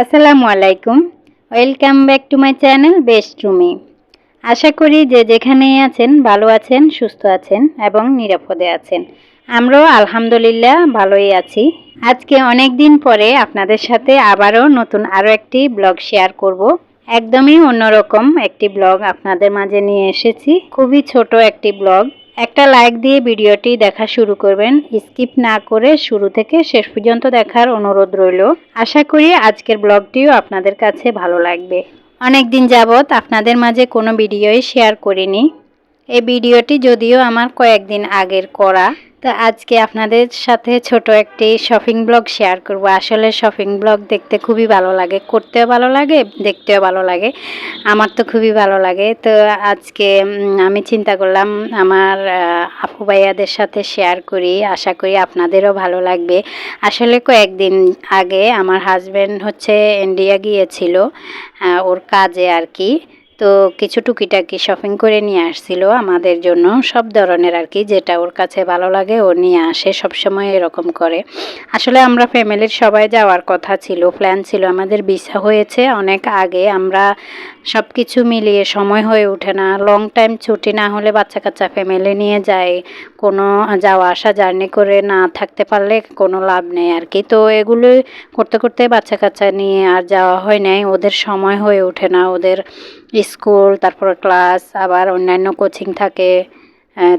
আসসালামু আলাইকুম। Welcome back to my channel best Rumi. আশা করি যে যেখানেই আছেন ভালো আছেন, সুস্থ আছেন এবং নিরাপদে আছেন। আমরাও আলহামদুলিল্লাহ ভালোই আছি। আজকে অনেক দিন পরে আপনাদের সাথে আবারও নতুন আরও একটি ব্লগ শেয়ার করব। একদমই অন্যরকম একটি ব্লগ আপনাদের মাঝে নিয়ে এসেছি। খুবই ছোট একটি ব্লগ। একটা লাইক দিয়ে ভিডিওটি দেখা শুরু করবেন, স্কিপ না করে শুরু থেকে শেষ পর্যন্ত দেখার অনুরোধ রইল। আশা করি আজকের ব্লগটিও আপনাদের কাছে ভালো লাগবে। অনেক দিন যাবৎ আপনাদের মাঝে কোনো ভিডিওই শেয়ার করিনি। এই ভিডিওটি যদিও আমার কয়েকদিন আগের করা, তো আজকে আপনাদের সাথে ছোট একটি শপিং ব্লগ শেয়ার করব। আসলে শপিং ব্লগ দেখতে খুবই ভালো লাগে, করতেও ভালো লাগে, দেখতেও ভালো লাগে। আমার তো খুবই ভালো লাগে। তো আজকে আমি চিন্তা করলাম আমার আপু ভাইয়াদের সাথে শেয়ার করি, আশা করি আপনাদেরও ভালো লাগবে। আসলে কয়েকদিন আগে আমার হাজব্যান্ড হচ্ছে ইন্ডিয়া গিয়েছিল ওর কাজে আর কি। তো কিছু টুকিটাকি শপিং করে নিয়ে আসছিল আমাদের জন্য, সব ধরনের আর কি, যেটা ওর কাছে ভালো লাগে ও নিয়ে আসে, সবসময় এরকম করে। আসলে আমরা ফ্যামিলির সবাই যাওয়ার কথা ছিল, প্ল্যান ছিল, আমাদের ভিসা হয়েছে অনেক আগে। আমরা সব কিছু মিলিয়ে সময় হয়ে ওঠে না, লং টাইম ছুটি না হলে বাচ্চা কাচ্চা ফ্যামিলি নিয়ে যায়, কোনো যাওয়া আসা জার্নি করে না থাকতে পারলে কোনো লাভ নেই আর কি। তো এগুলো করতে করতে বাচ্চা কাচ্চা নিয়ে আর যাওয়া হয় নাই, ওদের সময় হয়ে ওঠে না, ওদের স্কুল, তারপর ক্লাস, আবার অন্যান্য কোচিং থাকে।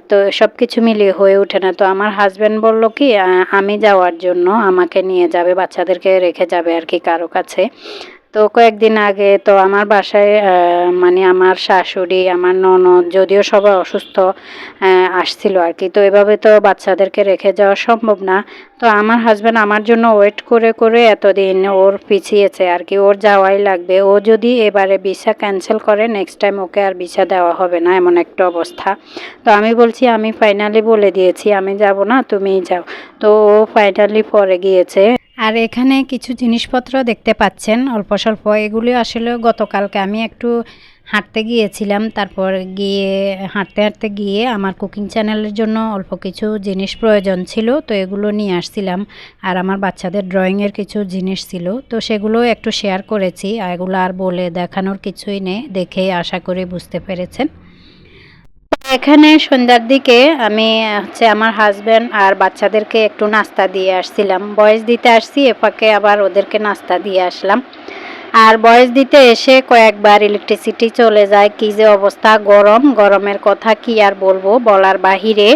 তো সব কিছু মিলিয়ে হয়ে ওঠে না। তো আমার হাজব্যান্ড বলল কি আমি যাওয়ার জন্য, আমাকে নিয়ে যাবে, বাচ্চাদেরকে রেখে যাবে আর কি কারো কাছে। তো কয়েকদিন আগে তো আমার বাসায় মানে আমার শাশুড়ি, আমার ননদ, যদিও সবাই অসুস্থ, আসছিল আর কি। তো এভাবে তো বাচ্চাদেরকে রেখে যাওয়া সম্ভব না। তো আমার হাজব্যান্ড আমার জন্য ওয়েট করে করে এতদিন ওর পিছিয়েছে আর কি, ওর যাওয়াই লাগবে। ও যদি এবারে ভিসা ক্যান্সেল করে নেক্সট টাইম ওকে আর ভিসা দেওয়া হবে না, এমন একটা অবস্থা। তো আমি বলছি আমি ফাইনালি বলে দিয়েছি আমি যাব না, তুমিই যাও। তো ও ফাইনালি পরে গিয়েছে। আর এখানে কিছু জিনিসপত্র দেখতে পাচ্ছেন অল্প স্বল্প, এগুলি আসলে গতকালকে আমি একটু হাঁটতে গিয়েছিলাম, তারপর গিয়ে হাঁটতে হাঁটতে গিয়ে আমার কুকিং চ্যানেলের জন্য অল্প কিছু জিনিস প্রয়োজন ছিল, তো এগুলো নিয়ে আসছিলাম। আর আমার বাচ্চাদের ড্রয়িংয়ের কিছু জিনিস ছিল, তো সেগুলো একটু শেয়ার করেছি। এগুলো আর বলে দেখানোর কিছুই নেই, দেখে আশা করি বুঝতে পেরেছেন। এখানে সন্ধ্যার দিকে আমি হচ্ছে আমার হাজব্যান্ড আর বাচ্চাদেরকে একটু নাস্তা দিয়ে আসছিলাম, বয়েস দিতে আসছি, এপাকে আবার ওদেরকে নাস্তা দিয়ে আসলাম। আর বয়েস দিতে এসে কয়েকবার ইলেকট্রিসিটি চলে যায়, কী যে অবস্থা, গরমের কথা কি আর বলবো, বলার বাহিরে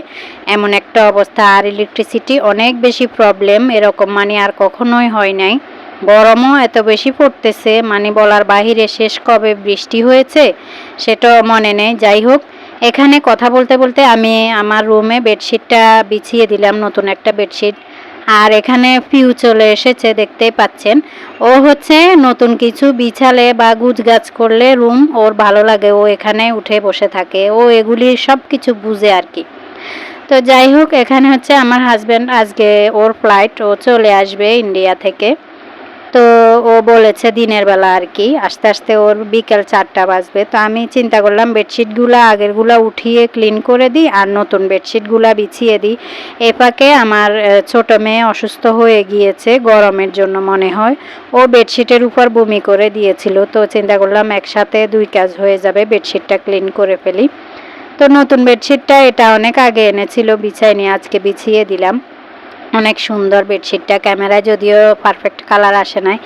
এমন একটা অবস্থা। আর ইলেকট্রিসিটি অনেক বেশি প্রবলেম, এরকম মানে আর কখনোই হয় নাই। গরমও এত বেশি পড়তেছে, মানে বলার বাহিরে। শেষ কবে বৃষ্টি হয়েছে সেটাও মনে নেই। যাই হোক, এখানে কথা বলতে বলতে আমি আমার রুমে বেডশিটটা বিছিয়ে দিলাম, নতুন একটা বেডশিট। আর এখানে ফিউ চলে এসেছে, দেখতেই পাচ্ছেন। ও হচ্ছে নতুন কিছু বিছালে বা গুছগাছ করলে রুম ওর ভালো লাগে, ও এখানে উঠে বসে থাকে, ও এগুলি সব কিছু বুঝে আর কি। তো যাই হোক, এখানে হচ্ছে আমার হাজব্যান্ড আজকে ওর ফ্লাইট, ও চলে আসবে ইন্ডিয়া থেকে। তো ও বলেছে দিনের বেলা আর কি, আস্তে আস্তে ওর বিকেল 4টা বাজবে। তো আমি চিন্তা করলাম বেডশিটগুলো আগেরগুলো উঠিয়ে ক্লিন করে দিই আর নতুন বেডশিটগুলো বিছিয়ে দিই। এপাকে আমার ছোট মেয়ে অসুস্থ হয়ে গিয়েছে গরমের জন্য মনে হয়, ও বেডশিটের উপর বমি করে দিয়েছিল। তো চিন্তা করলাম একসাথে দুই কাজ হয়ে যাবে, বেডশিটটা ক্লিন করে ফেলি। তো নতুন বেডশিটটা এটা অনেক আগে এনেছিল, বিছাইনি, আজকে বিছিয়ে দিলাম। অনেক সুন্দর বেডশিটটা, ক্যামেরায় যদিও পারফেক্ট কালার আসে নাই।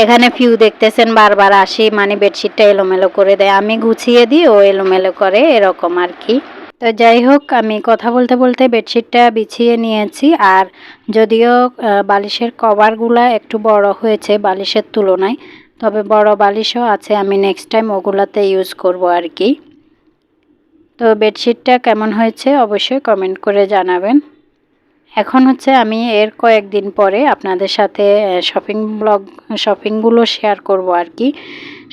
এখানে ফিউ দেখতেছেন বারবার আসি, মানে বেডশিটটা এলোমেলো করে দেয়, আমি গুছিয়ে দিই ও এলোমেলো করে, এরকম আর কি। তো যাই হোক, আমি কথা বলতে বলতে বেডশিটটা বিছিয়ে নিয়েছি। আর যদিও বালিশের কভারগুলো একটু বড় হয়েছে বালিশের তুলনায়, তবে বড় বালিশও আছে, আমি নেক্সট টাইম ওগুলাতে ইউজ করব আর কি। তো বেডশিটটা কেমন হয়েছে অবশ্যই কমেন্ট করে জানাবেন। এখন হচ্ছে আমি এর কয়েকদিন পরে আপনাদের সাথে শপিংগুলো শেয়ার করব আর কি।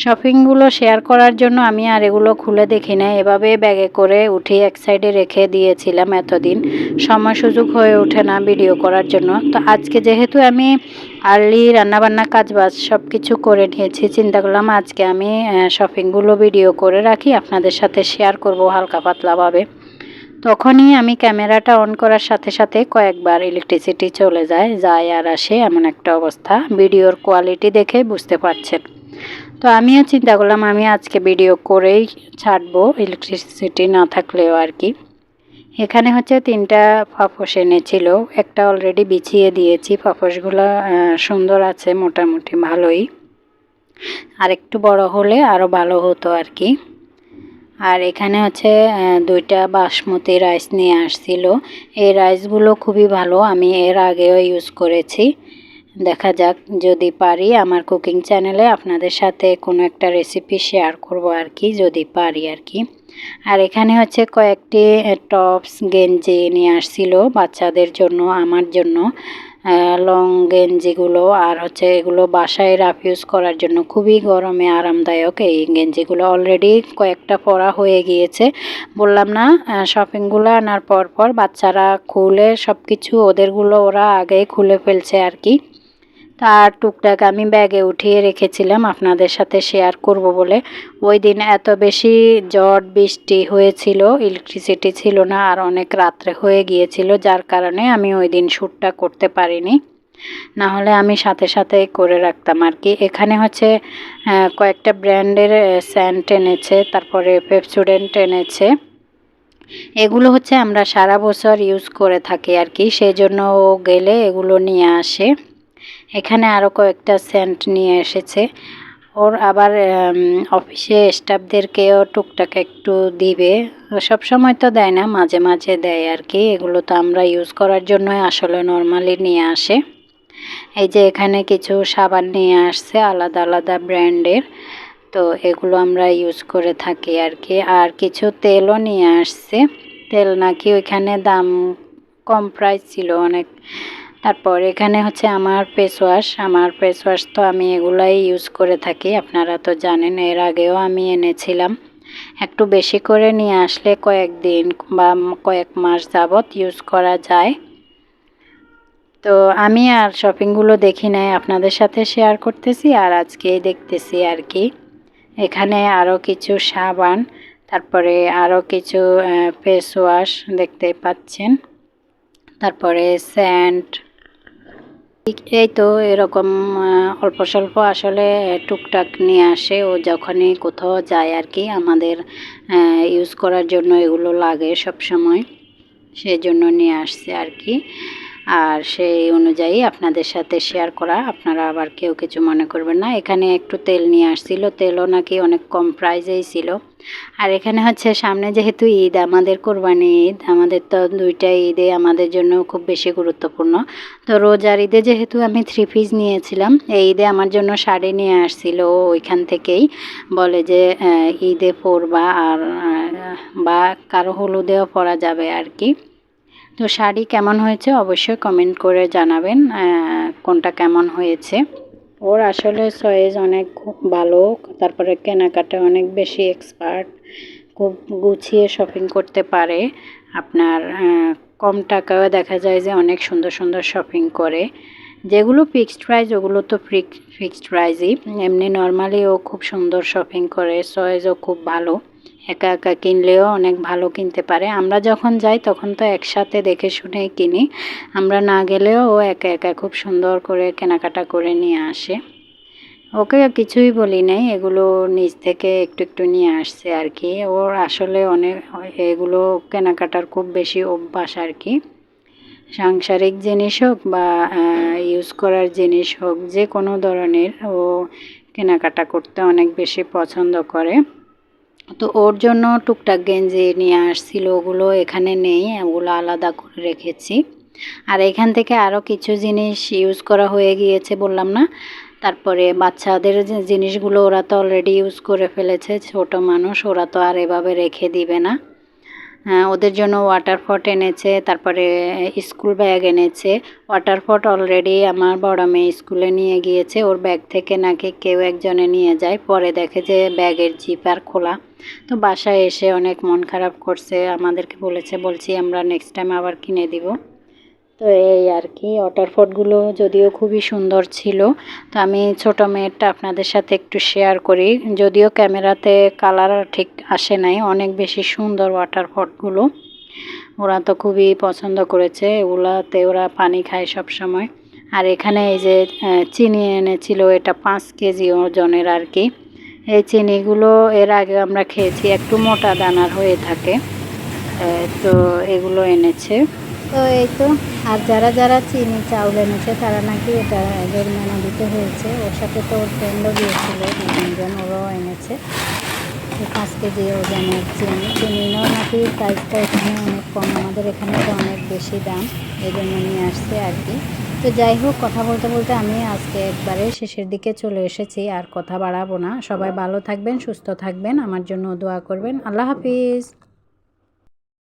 শপিংগুলো শেয়ার করার জন্য আমি আর এগুলো খুলে দেখি না, এভাবে ব্যাগে করে উঠিয়ে এক সাইডে রেখে দিয়েছিলাম। এতদিন সময় সুযোগ হয়ে ওঠে না ভিডিও করার জন্য। তো আজকে যেহেতু আমি আর্লি রান্নাবান্না কাজবাজ সব কিছু করে নিয়েছি, চিন্তা করলাম আজকে আমি শপিংগুলো ভিডিও করে রাখি, আপনাদের সাথে শেয়ার করব হালকা পাতলাভাবে। তখনই আমি ক্যামেরাটা অন করার সাথে সাথে কয়েকবার ইলেকট্রিসিটি চলে যায় আর আসে, এমন একটা অবস্থা। ভিডিওর কোয়ালিটি দেখে বুঝতে পারছেন। তো আমিও চিন্তা করলাম আমি আজকে ভিডিও করেই ছাড়বো, ইলেকট্রিসিটি না থাকলেও আর কি। এখানে হচ্ছে 3টা পাপোশ এনেছিল, একটা অলরেডি বিছিয়ে দিয়েছি। পাপোশগুলো সুন্দর আছে, মোটামুটি ভালোই। আর একটু বড় হলে আরও ভালো হতো আর কি। আর এখানে হচ্ছে 2টা বাসমতি রাইস নিয়ে আসছিল। এই রাইসগুলো খুবই ভালো, আমি এর আগেও ইউজ করেছি। দেখা যাক, যদি পারি আমার কুকিং চ্যানেলে আপনাদের সাথে কোনো একটা রেসিপি শেয়ার করব আর কি, যদি পারি আর কি। আর এখানে হচ্ছে কয়েকটি টপস গেঞ্জি নিয়ে আসছিল বাচ্চাদের জন্য, আমার জন্য। লং গেঞ্জিগুলো আর হচ্ছে এগুলো বাসায় রাফ ইউজ করার জন্য খুবই গরমে আরামদায়ক। এই গেঞ্জিগুলো অলরেডি কয়েকটা পরা হয়ে গিয়েছে। বললাম না, শপিংগুলো আনার পর বাচ্চারা খুলে সব কিছু ওদেরগুলো ওরা আগেই খুলে ফেলছে আর কি। তার টুকটাক আমি ব্যাগে উঠিয়ে রেখেছিলাম আপনাদের সাথে শেয়ার করব বলে। ওই দিন এত বেশি ঝড় বৃষ্টি হয়েছিল, ইলেকট্রিসিটি ছিল না, আর অনেক রাত্রে হয়ে গিয়েছিল, যার কারণে আমি ওই দিন শ্যুটটা করতে পারিনি। না হলে আমি সাথে সাথে করে রাখতাম আর কি। এখানে হচ্ছে কয়েকটা ব্র্যান্ডের স্যান্ট এনেছে, তারপরে পেপসোডেন্ট এনেছে। এগুলো হচ্ছে আমরা সারা বছর ইউজ করে থাকি আর কি, সেই জন্য ও গেলে এগুলো নিয়ে আসে। এখানে আরও কয়েকটা সেন্ট নিয়ে এসেছে। ওর আবার অফিসে স্টাফদেরকেও টুকটাক একটু দিবে, সব সময় তো দেয় না, মাঝে মাঝে দেয় আর কি। এগুলো তো আমরা ইউজ করার জন্যই আসলে নর্মালি নিয়ে আসে। এই যে এখানে কিছু সাবান নিয়ে আসছে আলাদা আলাদা ব্র্যান্ডের, তো এগুলো আমরা ইউজ করে থাকি আর কি। আর কিছু তেলও নিয়ে আসছে, তেল নাকি ওইখানে দাম কম, প্রাইস ছিল অনেক। তারপর এখানে হচ্ছে আমার ফেস ওয়াশ তো আমি এগুলাই ইউজ করে থাকি, আপনারা তো জানেন, এর আগেও আমি এনেছিলাম। একটু বেশি করে নিয়ে আসলে কয়েকদিন বা কয়েক মাস যাবত ইউজ করা যায়। তো আমি আর শপিংগুলো দেখি নাই, আপনাদের সাথে শেয়ার করতেছি আর আজকেই দেখতেছি আর কি। এখানে আরও কিছু সাবান, তারপরে আরও কিছু ফেস ওয়াশ দেখতে পাচ্ছেন, তারপরে স্যান্ট। এই তো এরকম অল্প স্বল্প আসলে টুকটাক নিয়ে আসে ও যখনই কোথাও যায় আর কি। আমাদের ইউজ করার জন্য এগুলো লাগে সব সময়, সেই জন্য নিয়ে আসছে আর কি। আর সেই অনুযায়ী আপনাদের সাথে শেয়ার করা, আপনারা আবার কেউ কিছু মনে করবেন না। এখানে একটু তেল নিয়ে আসছিল, তেলও নাকি অনেক কম প্রাইসেই ছিল। আর এখানে হচ্ছে সামনে যেহেতু ঈদ, আমাদের কোরবানি ঈদ, আমাদের তো 2টা ঈদে আমাদের জন্য খুব বেশি গুরুত্বপূর্ণ। তো রোজার ঈদে যেহেতু আমি 3 পিস নিয়েছিলাম, এই ঈদে আমার জন্য শাড়ি নিয়ে আসছিল ওইখান থেকেই। বলে যে ঈদে পরবা আর বা কারো হলুদেও পরা যাবে আর কি। তো শাড়ি কেমন হয়েছে অবশ্যই কমেন্ট করে জানাবেন, কোনটা কেমন হয়েছে। ওর আসলে চয়েস অনেক খুব ভালো, তারপরে কেনাকাটা অনেক বেশি এক্সপার্ট, খুব গুছিয়ে শপিং করতে পারে। আপনার কম টাকাও দেখা যায় যে অনেক সুন্দর সুন্দর শপিং করে। যেগুলো ফিক্সড প্রাইস ওগুলো তো ফিক্সড প্রাইসই, এমনি নর্মালি ও খুব সুন্দর শপিং করে, চয়েসও খুব ভালো। একা একা কিনলেও অনেক ভালো কিনতে পারে। আমরা যখন যাই তখন তো একসাথে দেখে শুনেই কিনি, আমরা না গেলেও ও একা একা খুব সুন্দর করে কেনাকাটা করে নিয়ে আসে। ওকে কিছুই বলি নাই, এগুলো নিজ থেকে একটু একটু নিয়ে আসছে আর কি। ওর আসলে অনেক এগুলো কেনাকাটার খুব বেশি অভ্যাস আর কি। সাংসারিক জিনিস হোক বা ইউজ করার জিনিস হোক, যে কোনো ধরনের ও কেনাকাটা করতে অনেক বেশি পছন্দ করে। তো ওর জন্য টুকটাক গেঞ্জি নিয়ে আসছিল, ওগুলো এখানে নেই, ওগুলো আলাদা করে রেখেছি। আর এখান থেকে আরও কিছু জিনিস ইউজ করা হয়ে গিয়েছে বললাম না। তারপরে বাচ্চাদের যে জিনিসগুলো ওরা তো অলরেডি ইউজ করে ফেলেছে, ছোট মানুষ, ওরা তো আর এভাবে রেখে দিবে না। ওদের জন্য ওয়াটার পট এনেছে, তারপরে স্কুল ব্যাগ এনেছে। ওয়াটার পট অলরেডি আমার বড় মেয়ে স্কুলে নিয়ে গিয়েছে, ওর ব্যাগ থেকে নাকি কেউ একজনে নিয়ে যায়, পরে দেখে যে ব্যাগের জিপার খোলা। তো বাসায় এসে অনেক মন খারাপ করছে, আমাদেরকে বলছি আমরা নেক্সট টাইম আবার কিনে দিব। তো এই আর কি, ওয়াটার পটগুলো যদিও খুবই সুন্দর ছিল। তো আমি ছোটো মেয়েরটা আপনাদের সাথে একটু শেয়ার করি, যদিও ক্যামেরাতে কালার ঠিক আসে নাই, অনেক বেশি সুন্দর ওয়াটার পটগুলো। ওরা তো খুবই পছন্দ করেছে, এগুলাতে ওরা পানি খায় সব সময়। আর এখানে এই যে চিনি এনেছিল, এটা 5 কেজি ওজনের আর কি। এই চিনিগুলো এর আগে আমরা খেয়েছি, একটু মোটা দানার হয়ে থাকে। তো এগুলো এনেছে। তো এই তো, আর যারা যারা চিনি চাউল এনেছে তারা নাকি এটা জরিমানা দিতে হয়েছে। ওর সাথে তো ওর ফ্রেন্ডও গিয়েছিল, 2-3 জন, ওরাও এনেছে 5 কেজি ওজনের চিনিও নাকি প্রাইসটা এখানে অনেক কম, আমাদের এখানে তো অনেক বেশি দাম, এই জন্য নিয়ে আসছে আর কি। তো যাই হোক, কথা বলতে বলতে আমি আজকে একবারে শেষের দিকে চলে এসেছি, আর কথা বাড়াবো না। সবাই ভালো থাকবেন, সুস্থ থাকবেন, আমার জন্য দোয়া করবেন। আল্লাহ হাফিজ।